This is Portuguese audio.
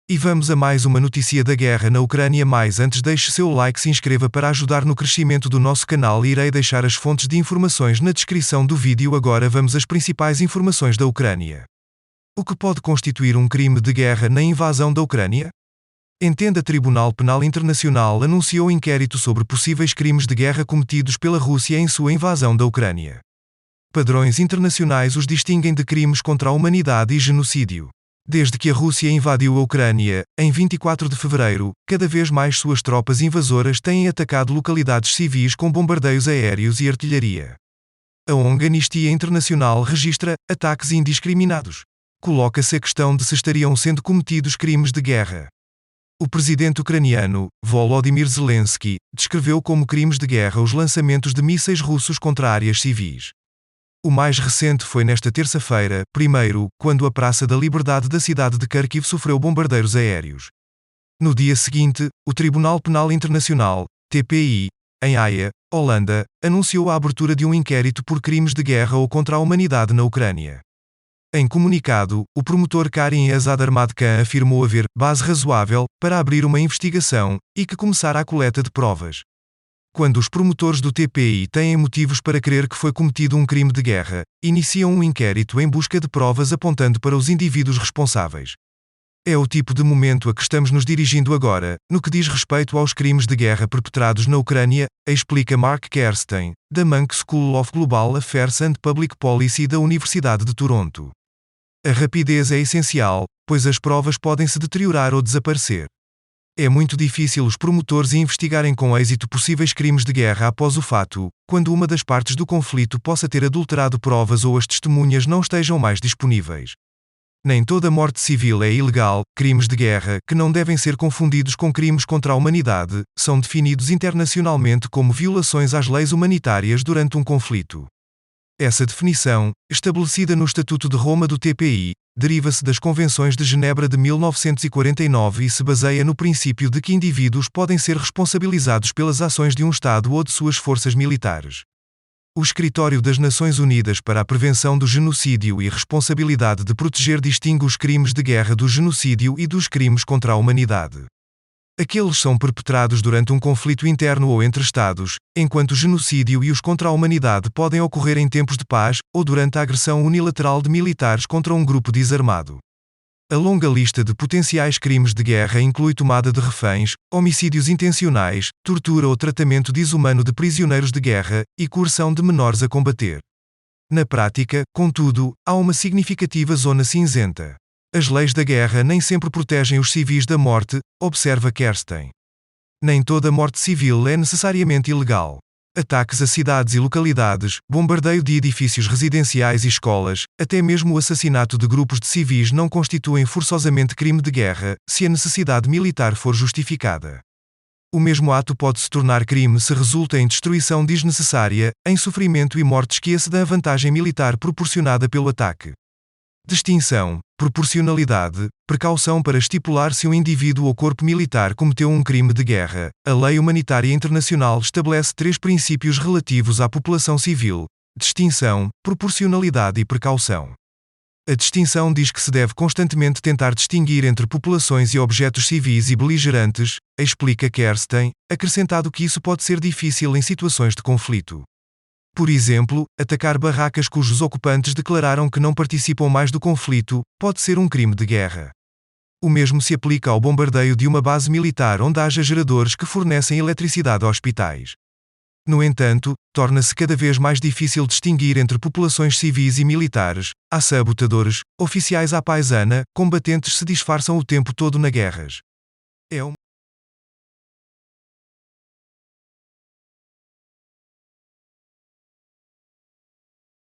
E vamos a mais uma notícia da guerra na Ucrânia. Mas antes, deixe seu like, se inscreva para ajudar no crescimento do nosso canal e irei deixar as fontes de informações na descrição do vídeo. Agora vamos às principais informações da Ucrânia. O que pode constituir um crime de guerra na invasão da Ucrânia? Entenda. Tribunal Penal Internacional anunciou inquérito sobre possíveis crimes de guerra cometidos pela Rússia em sua invasão da Ucrânia. Padrões internacionais os distinguem de crimes contra a humanidade e genocídio. Desde que a Rússia invadiu a Ucrânia, em 24 de fevereiro, cada vez mais suas tropas invasoras têm atacado localidades civis com bombardeios aéreos e artilharia. A ONG Anistia Internacional registra ataques indiscriminados. Coloca-se a questão de se estariam sendo cometidos crimes de guerra. O presidente ucraniano, Volodymyr Zelensky, descreveu como crimes de guerra os lançamentos de mísseis russos contra áreas civis. O mais recente foi nesta terça-feira, quando a Praça da Liberdade da cidade de Kharkiv sofreu bombardeiros aéreos. No dia seguinte, o Tribunal Penal Internacional, TPI, em Haia, Holanda, anunciou a abertura de um inquérito por crimes de guerra ou contra a humanidade na Ucrânia. Em comunicado, o promotor Karim Azad Ahmad Khan afirmou haver base razoável para abrir uma investigação e que começará a coleta de provas. Quando os promotores do TPI têm motivos para crer que foi cometido um crime de guerra, iniciam um inquérito em busca de provas apontando para os indivíduos responsáveis. É o tipo de momento a que estamos nos dirigindo agora, no que diz respeito aos crimes de guerra perpetrados na Ucrânia, explica Mark Kersten, da Munk School of Global Affairs and Public Policy da Universidade de Toronto. A rapidez é essencial, pois as provas podem se deteriorar ou desaparecer. É muito difícil os promotores investigarem com êxito possíveis crimes de guerra após o fato, quando uma das partes do conflito possa ter adulterado provas ou as testemunhas não estejam mais disponíveis. Nem toda morte civil é ilegal. Crimes de guerra, que não devem ser confundidos com crimes contra a humanidade, são definidos internacionalmente como violações às leis humanitárias durante um conflito. Essa definição, estabelecida no Estatuto de Roma do TPI, deriva-se das Convenções de Genebra de 1949 e se baseia no princípio de que indivíduos podem ser responsabilizados pelas ações de um Estado ou de suas forças militares. O Escritório das Nações Unidas para a Prevenção do Genocídio e Responsabilidade de Proteger distingue os crimes de guerra do genocídio e dos crimes contra a humanidade. Aqueles são perpetrados durante um conflito interno ou entre Estados, enquanto o genocídio e os contra a humanidade podem ocorrer em tempos de paz, ou durante a agressão unilateral de militares contra um grupo desarmado. A longa lista de potenciais crimes de guerra inclui tomada de reféns, homicídios intencionais, tortura ou tratamento desumano de prisioneiros de guerra, e coerção de menores a combater. Na prática, contudo, há uma significativa zona cinzenta. As leis da guerra nem sempre protegem os civis da morte, observa Kersten. Nem toda morte civil é necessariamente ilegal. Ataques a cidades e localidades, bombardeio de edifícios residenciais e escolas, até mesmo o assassinato de grupos de civis não constituem forçosamente crime de guerra, se a necessidade militar for justificada. O mesmo ato pode se tornar crime se resulta em destruição desnecessária, em sofrimento e mortes que excedem a vantagem militar proporcionada pelo ataque. Distinção, proporcionalidade, precaução. Para estipular se um indivíduo ou corpo militar cometeu um crime de guerra, a lei humanitária internacional estabelece 3 princípios relativos à população civil: distinção, proporcionalidade e precaução. A distinção diz que se deve constantemente tentar distinguir entre populações e objetos civis e beligerantes, explica Kersten, acrescentado que isso pode ser difícil em situações de conflito. Por exemplo, atacar barracas cujos ocupantes declararam que não participam mais do conflito, pode ser um crime de guerra. O mesmo se aplica ao bombardeio de uma base militar onde haja geradores que fornecem eletricidade a hospitais. No entanto, torna-se cada vez mais difícil distinguir entre populações civis e militares. Há sabotadores, oficiais à paisana, combatentes se disfarçam o tempo todo nas guerras.